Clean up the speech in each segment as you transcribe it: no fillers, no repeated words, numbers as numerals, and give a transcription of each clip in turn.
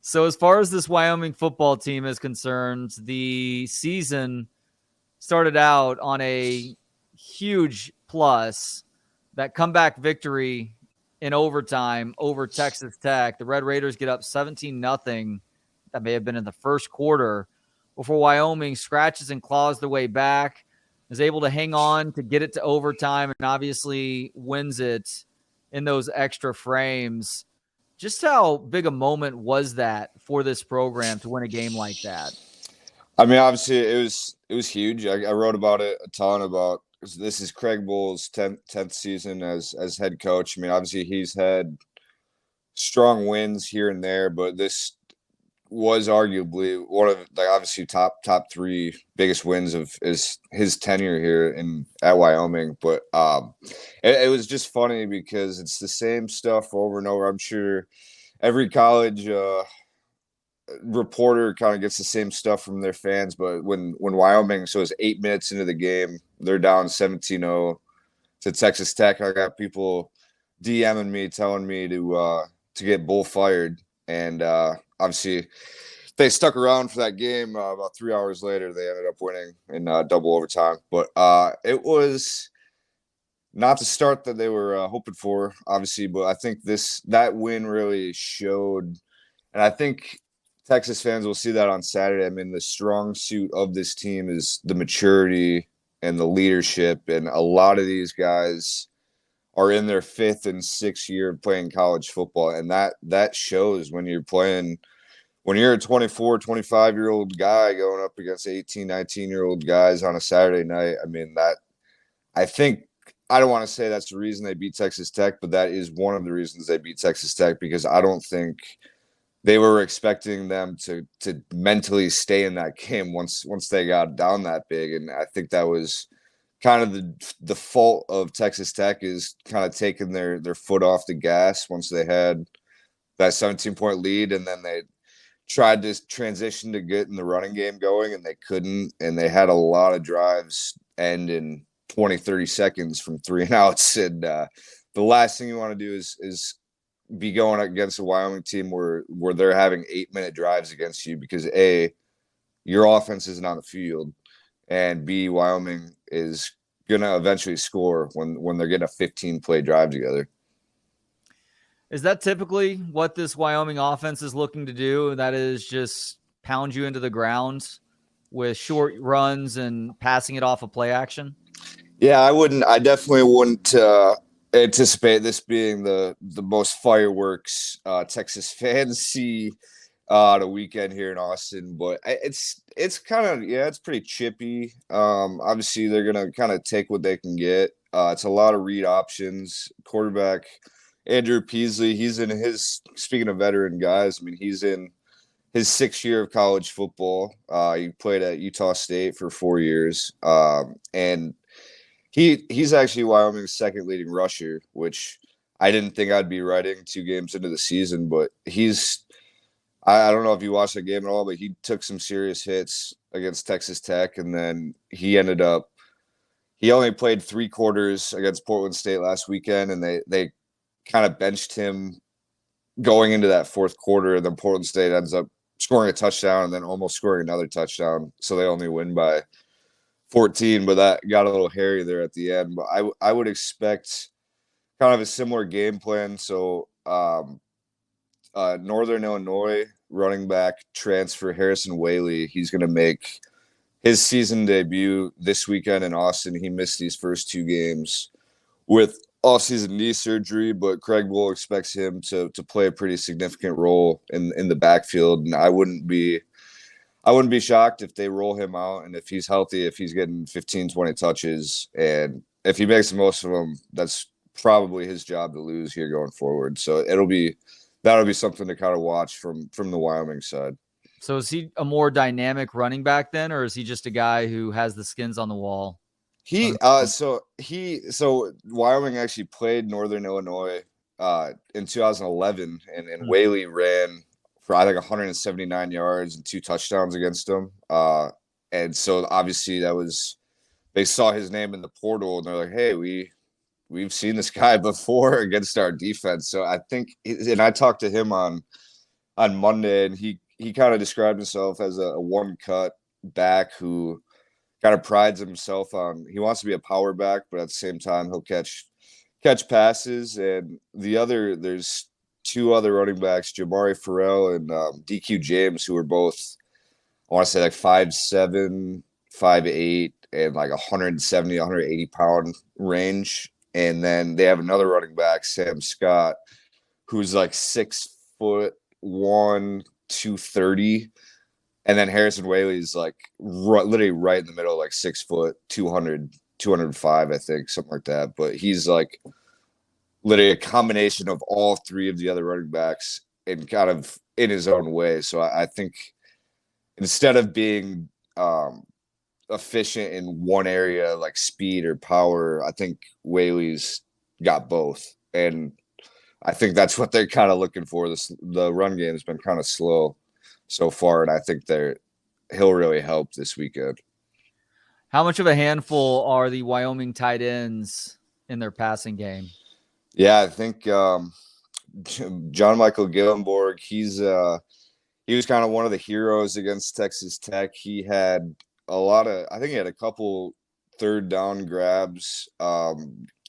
So as far as this Wyoming football team is concerned, the season started out on a huge plus. That comeback victory in overtime over Texas Tech. The Red Raiders get up 17-0. That may have been in the first quarter before Wyoming scratches and claws their way back, is able to hang on to get it to overtime, and obviously wins it in those extra frames. Just how big a moment was that for this program to win a game like that? I mean, obviously it was huge. I wrote about it a ton about this is Craig Bull's 10th season as head coach. I mean, obviously he's had strong wins here and there, but this was arguably one of obviously top three biggest wins of his tenure here at Wyoming. But it was just funny because it's the same stuff over and over. I'm sure every college reporter kind of gets the same stuff from their fans, but when Wyoming, so it's 8 minutes into the game, they're down 17-0 to Texas Tech. I got people DMing me telling me to get Bull fired, and obviously they stuck around for that game. About 3 hours later, they ended up winning in double overtime. But it was not the start that they were hoping for, obviously. But I think that win really showed, and I think Texas fans will see that on Saturday. I mean, the strong suit of this team is the maturity and the leadership, and a lot of these guys are in their 5th and 6th year of playing college football, and that shows when you're playing. When you're a 24, 25-year-old guy going up against 18, 19-year-old guys on a Saturday night, I mean, I don't want to say that's the reason they beat Texas Tech, but that is one of the reasons they beat Texas Tech, because I don't think they were expecting them to mentally stay in that game once they got down that big. And I think that was kind of the fault of Texas Tech, is kind of taking their foot off the gas once they had that 17-point lead, and then they tried to transition to getting the running game going, and they couldn't. And they had a lot of drives end in 20, 30 seconds from 3 and outs. And the last thing you want to do is be going against a Wyoming team where they're having 8-minute drives against you, because A, your offense isn't on the field, and B, Wyoming is going to eventually score when they're getting a 15-play drive together. Is that typically what this Wyoming offense is looking to do? That is just pound you into the ground with short runs and passing it off of play action? Yeah, I definitely wouldn't anticipate this being the most fireworks Texas fans see the weekend here in Austin, but it's kind of, it's pretty chippy. Obviously they're going to kind of take what they can get. It's a lot of read options. Quarterback Andrew Peasley, he's in his, speaking of veteran guys, I mean, he's in his 6th year of college football. He played at Utah State for 4 years. And he's actually Wyoming's 2nd leading rusher, which I didn't think I'd be writing 2 games into the season, but I don't know if you watched that game at all, but he took some serious hits against Texas Tech, and then he only played 3 quarters against Portland State last weekend, and they kind of benched him going into that 4th quarter, and then Portland State ends up scoring a touchdown and then almost scoring another touchdown, so they only win by 14, but that got a little hairy there at the end. But I would expect kind of a similar game plan. So Northern Illinois running back transfer Harrison Whaley, he's going to make his season debut this weekend in Austin. He missed these first 2 games with offseason knee surgery, but Craig Bull expects him to play a pretty significant role in the backfield, and I wouldn't be shocked if they roll him out, and if he's healthy, if he's getting 15, 20 touches, and if he makes the most of them, that's probably his job to lose here going forward. So that'll be something to kind of watch from the Wyoming side. So is he a more dynamic running back then, or is he just a guy who has the skins on the wall? So Wyoming actually played Northern Illinois in 2011, and Whaley ran for I think 179 yards and 2 touchdowns against them. And so obviously they saw his name in the portal, and they're like, hey, we've seen this guy before against our defense. So I think, and I talked to him on on Monday, and he kind of described himself as a one cut back who kind of prides himself on he wants to be a power back, but at the same time he'll catch passes. And there's two other running backs, Jamari Farrell and DQ James, who are both I want to say like 5'7", 5'8", and like 170, 180 pound range. And then they have another running back, Sam Scott, who's like 6'1", 230. And then Harrison Whaley's like literally right in the middle, like 6 foot, 200, 205, I think, something like that. But he's like literally a combination of all three of the other running backs and kind of in his own way. So I think instead of being efficient in one area like speed or power, I think Whaley's got both. And I think that's what they're kind of looking for. The run game has been kind of slow so far, and I think he'll really help this weekend. How much of a handful are the Wyoming tight ends in their passing game? Yeah, I think John Michael Gillenborg, he was kind of one of the heroes against Texas Tech. He had I think he had a couple third down grabs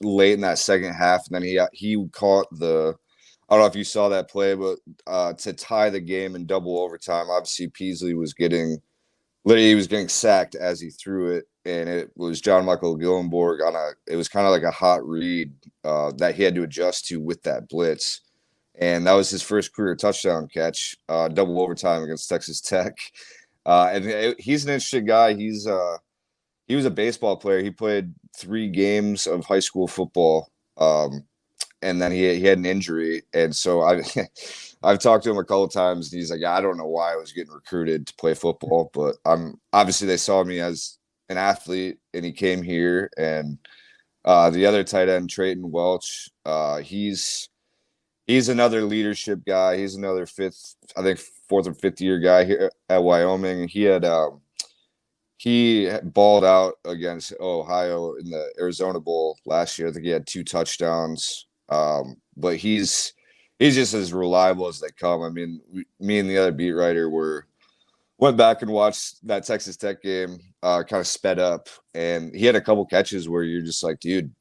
late in that second half, and then he caught I don't know if you saw that play, but to tie the game in double overtime, obviously Peasley was getting sacked as he threw it, and it was John Michael Gillenborg it was kind of like a hot read that he had to adjust to with that blitz. And that was his first career touchdown catch, double overtime against Texas Tech. He's an interesting guy. He was a baseball player. He played 3 games of high school football. And then he had an injury, and so I've talked to him a couple of times, and he's like, I don't know why I was getting recruited to play football, but obviously they saw me as an athlete, and he came here. And the other tight end, Trayton Welch, he's another leadership guy. He's another fourth or fifth year guy here at Wyoming. He balled out against Ohio in the Arizona Bowl last year. I think he had 2 touchdowns. But he's just as reliable as they come. I mean, me and the other beat writer went back and watched that Texas Tech game, kind of sped up, and he had a couple catches where you're just like, dude,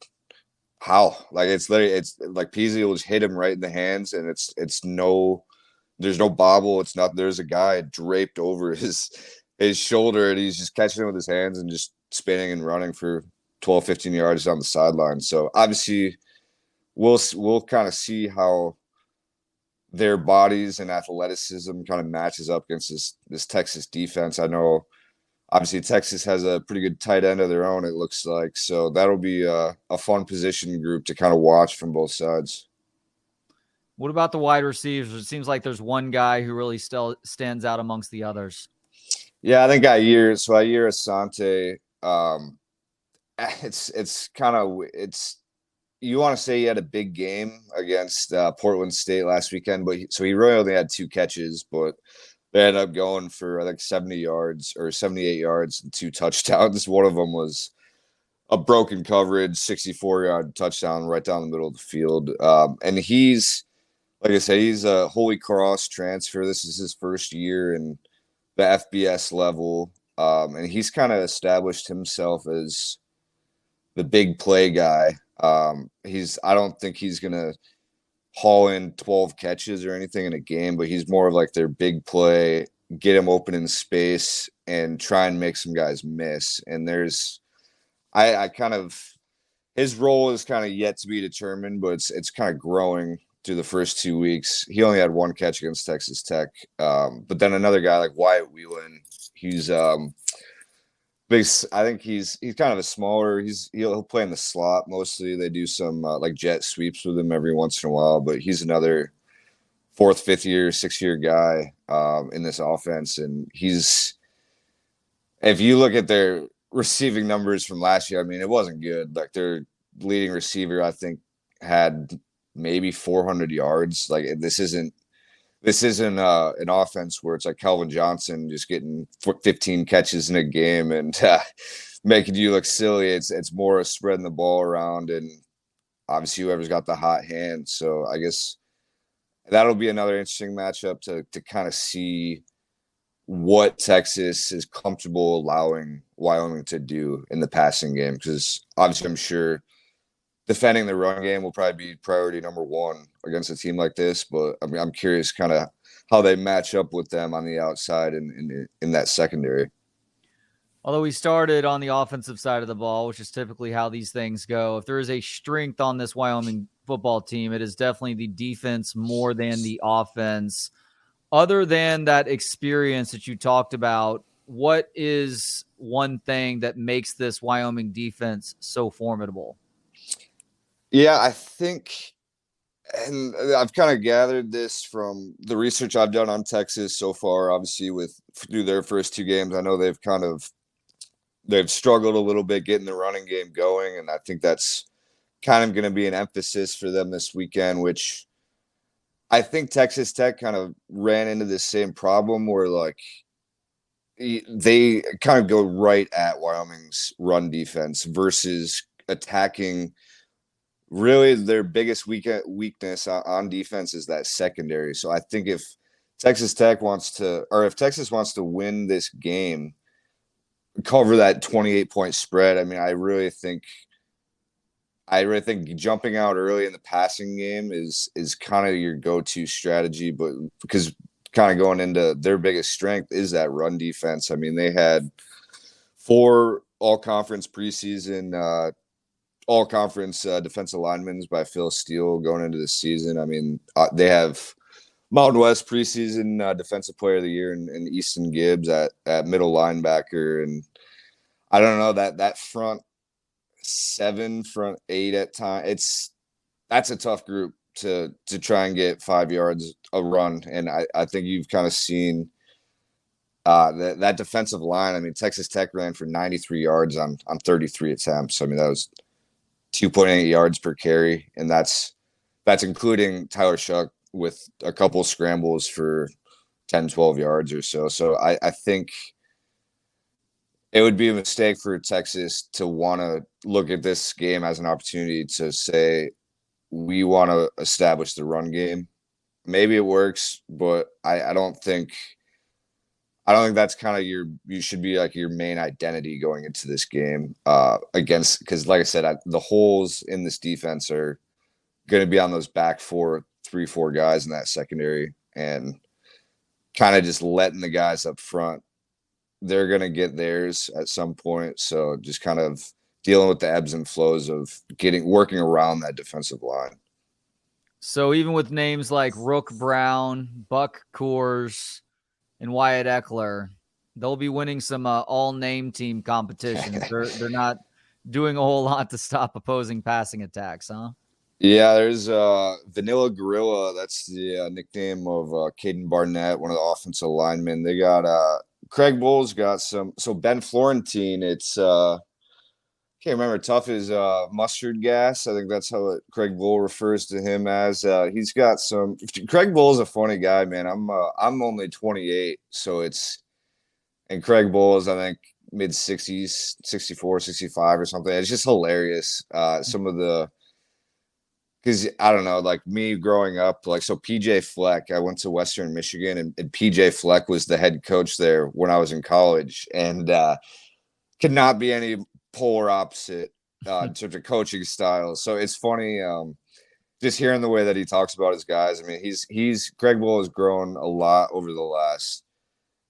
how? Like it's like Peasley will just hit him right in the hands, and there's no bobble. It's not, there's a guy draped over his shoulder, and he's just catching it with his hands and just spinning and running for 12, 15 yards down the sideline. So obviously we'll kind of see how their bodies and athleticism kind of matches up against this Texas defense. I know obviously Texas has a pretty good tight end of their own, it looks like. So that'll be a fun position group to kind of watch from both sides. What about the wide receivers? It seems like there's one guy who really still stands out amongst the others. Yeah, I think Ayer Asante, it's you want to say he had a big game against Portland State last weekend, but he really only had 2 catches, but they ended up going for I think 70 yards or 78 yards and 2 touchdowns. One of them was a broken coverage, 64-yard touchdown right down the middle of the field. And he's, like I said, he's a Holy Cross transfer. This is his first year in the FBS level, and he's kind of established himself as the big play guy. I don't think he's gonna haul in 12 catches or anything in a game, but he's more of like their big play, get him open in space and try and make some guys miss. And his role is kind of yet to be determined, but it's kind of growing through the first 2 weeks. He only had 1 catch against Texas Tech. But then another guy like Wyatt Whelan, he's I think he's kind of a smaller. He'll play in the slot mostly. They do some like jet sweeps with him every once in a while, but he's another 4th, 5th year, 6th year guy in this offense. And if you look at their receiving numbers from last year, I mean, it wasn't good. Like their leading receiver, I think, had maybe 400 yards. Like this isn't an offense where it's like Calvin Johnson just getting 15 catches in a game and making you look silly. It's more of spreading the ball around, and obviously whoever's got the hot hand. So I guess that'll be another interesting matchup to kind of see what Texas is comfortable allowing Wyoming to do in the passing game. Because obviously, I'm sure defending the run game will probably be priority number one against a team like this. But I mean, I'm curious kind of how they match up with them on the outside and in that secondary. Although we started on the offensive side of the ball, which is typically how these things go. If there is a strength on this Wyoming football team, it is definitely the defense more than the offense. Other than that experience that you talked about, what is one thing that makes this Wyoming defense so formidable? Yeah, I think, and I've kind of gathered this from the research I've done on Texas so far. Obviously, with through their first two games, I know they've struggled a little bit getting the running game going, and I think that's kind of going to be an emphasis for them this weekend, which I think Texas Tech kind of ran into this same problem where like they kind of go right at Wyoming's run defense versus attacking. Really, their biggest weakness on defense is that secondary. So I think if if Texas wants to win this game, cover that 28-point spread, I mean, I really think jumping out early in the passing game is kind of your go-to strategy, but because kind of going into their biggest strength is that run defense. I mean, they had 4 all-conference preseason all-conference defensive linemen by Phil Steele going into the season. I mean, they have Mountain West preseason defensive player of the year and Easton Gibbs at middle linebacker, and I don't know that front 7, front 8 at time. That's a tough group to try and get 5 yards a run, and I think you've kind of seen that defensive line. I mean, Texas Tech ran for 93 yards on 33 attempts. I mean, that was 2.8 yards per carry, and that's including Tyler Shuck with a couple scrambles for 10, 12 yards or so. So I think it would be a mistake for Texas to want to look at this game as an opportunity to say, we want to establish the run game. Maybe it works, but I don't think that's kind of you should be like your main identity going into this game against, because like I said, the holes in this defense are going to be on those back 3-4 guys in that secondary, and kind of just letting the guys up front. They're going to get theirs at some point. So just kind of dealing with the ebbs and flows of working around that defensive line. So even with names like Rook Brown, Buck Coors, and Wyatt Eckler, they'll be winning some all-name team competitions. They're not doing a whole lot to stop opposing passing attacks, huh? Yeah, there's Vanilla Gorilla. That's the nickname of Caden Barnett, one of the offensive linemen. They got Craig Bull's got some. So Ben Florentine, it's can't remember. Tough is mustard gas. I think that's how Craig Bull refers to him as. He's got some. Craig Bull is a funny guy, man. I'm only 28, so and Craig Bull is, I think, mid 60s, 64, 65 or something. It's just hilarious. Some of the, because I don't know, like me growing up, like, so PJ Fleck, I went to Western Michigan, and PJ Fleck was the head coach there when I was in college, and could not be any polar opposite in terms of coaching styles. So it's funny just hearing the way that he talks about his guys. I mean, Craig Bull has grown a lot over the last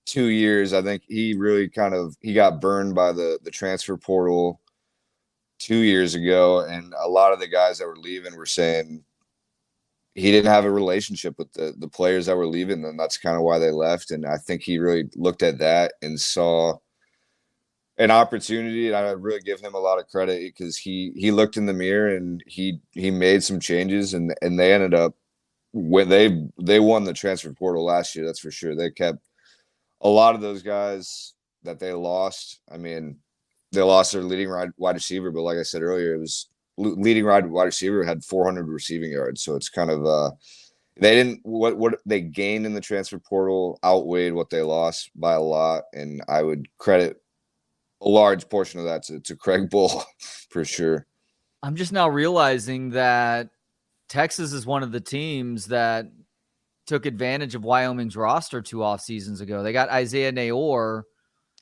2 years. I think he really he got burned by the transfer portal 2 years ago, and a lot of the guys that were leaving were saying he didn't have a relationship with the players that were leaving, and that's kind of why they left. And I think he really looked at that and saw an opportunity, and I really give him a lot of credit, because he looked in the mirror and he made some changes, and they ended up when they won the transfer portal last year. That's for sure. They kept a lot of those guys that they lost. I mean, they lost their leading wide receiver, but like I said earlier, it was leading wide receiver had 400 receiving yards. So it's kind of they didn't what they gained in the transfer portal outweighed what they lost by a lot, and I would credit a large portion of that to Craig Bull for sure. I'm just now realizing that Texas is one of the teams that took advantage of Wyoming's roster 2 off seasons ago. They got Isaiah Nayor,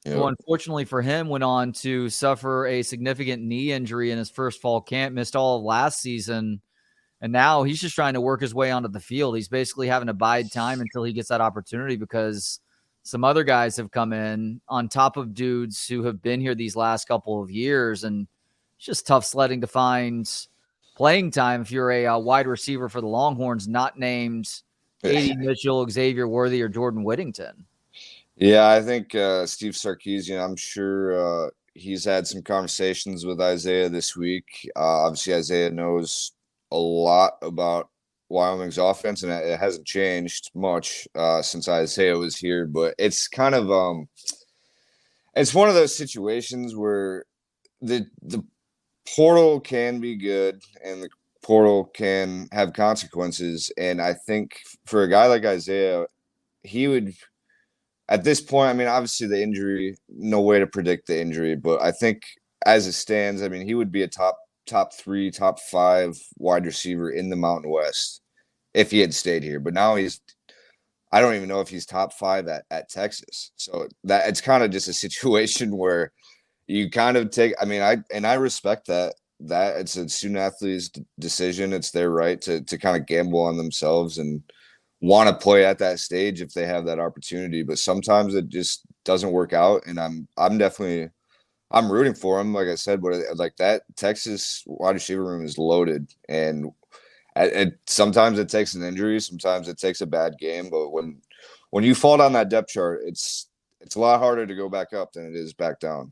who unfortunately for him went on to suffer a significant knee injury in his first fall camp, missed all of last season. And now he's just trying to work his way onto the field. He's basically having to bide time until he gets that opportunity because some other guys have come in on top of dudes who have been here these last couple of years. And it's just tough sledding to find playing time if you're a wide receiver for the Longhorns, not named A.D. Mitchell, Xavier Worthy, or Jordan Whittington. Yeah, I think Steve Sarkisian, I'm sure he's had some conversations with Isaiah this week. Obviously, Isaiah knows a lot about Wyoming's offense, and it hasn't changed much since Isaiah was here. But it's kind of it's one of those situations where the portal can be good and the portal can have consequences. And I think for a guy like Isaiah, he would, at this point, I mean, obviously the injury, no way to predict the injury, but I think as it stands, I mean, he would be a top 3, top 5 wide receiver in the Mountain West if he had stayed here. But now I don't even know if he's top 5 at Texas. So that it's kind of just a situation where you kind of take, I mean, I respect that it's a student athlete's decision. It's their right to kind of gamble on themselves and want to play at that stage if they have that opportunity. But sometimes it just doesn't work out. And I'm rooting for him, like I said, but like that Texas wide receiver room is loaded, and sometimes it takes an injury, sometimes it takes a bad game. But when you fall down that depth chart, it's a lot harder to go back up than it is back down.